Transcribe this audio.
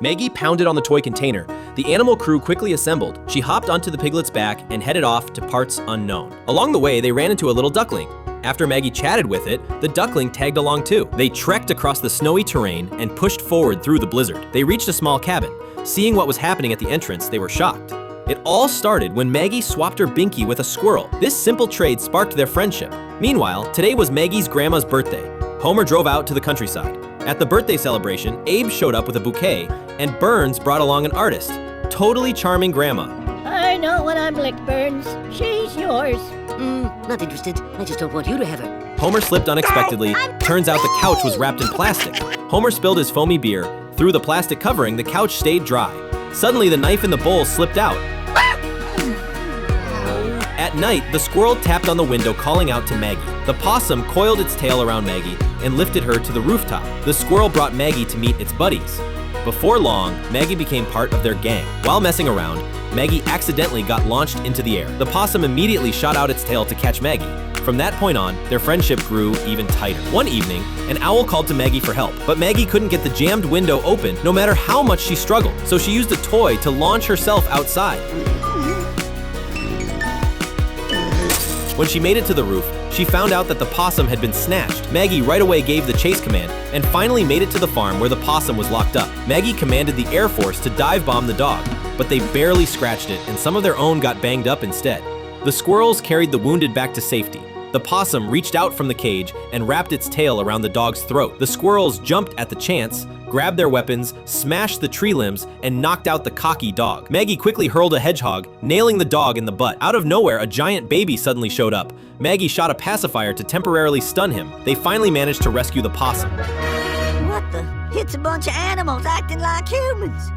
Maggie pounded on the toy container. The animal crew quickly assembled. She hopped onto the piglet's back and headed off to parts unknown. Along the way, they ran into a little duckling. After Maggie chatted with it, the duckling tagged along too. They trekked across the snowy terrain and pushed forward through the blizzard. They reached a small cabin. Seeing what was happening at the entrance, they were shocked. It all started when Maggie swapped her binky with a squirrel. This simple trade sparked their friendship. Meanwhile, today was Maggie's grandma's birthday. Homer drove out to the countryside. At the birthday celebration, Abe showed up with a bouquet, and Burns brought along an artist. Totally charming grandma. I know what I'm licked, Burns. She's yours. Not interested. I just don't want you to have her. Homer slipped unexpectedly. Turns out the couch was wrapped in plastic. Homer spilled his foamy beer. Through the plastic covering, the couch stayed dry. Suddenly, the knife in the bowl slipped out. At night, the squirrel tapped on the window calling out to Maggie. The possum coiled its tail around Maggie and lifted her to the rooftop. The squirrel brought Maggie to meet its buddies. Before long, Maggie became part of their gang. While messing around, Maggie accidentally got launched into the air. The possum immediately shot out its tail to catch Maggie. From that point on, their friendship grew even tighter. One evening, an owl called to Maggie for help, but Maggie couldn't get the jammed window open no matter how much she struggled, so she used a toy to launch herself outside. When she made it to the roof, she found out that the possum had been snatched. Maggie right away gave the chase command and finally made it to the farm where the possum was locked up. Maggie commanded the Air Force to dive bomb the dog, but they barely scratched it and some of their own got banged up instead. The squirrels carried the wounded back to safety. The possum reached out from the cage and wrapped its tail around the dog's throat. The squirrels jumped at the chance, grabbed their weapons, smashed the tree limbs, and knocked out the cocky dog. Maggie quickly hurled a hedgehog, nailing the dog in the butt. Out of nowhere, a giant baby suddenly showed up. Maggie shot a pacifier to temporarily stun him. They finally managed to rescue the possum. What the? It's a bunch of animals acting like humans.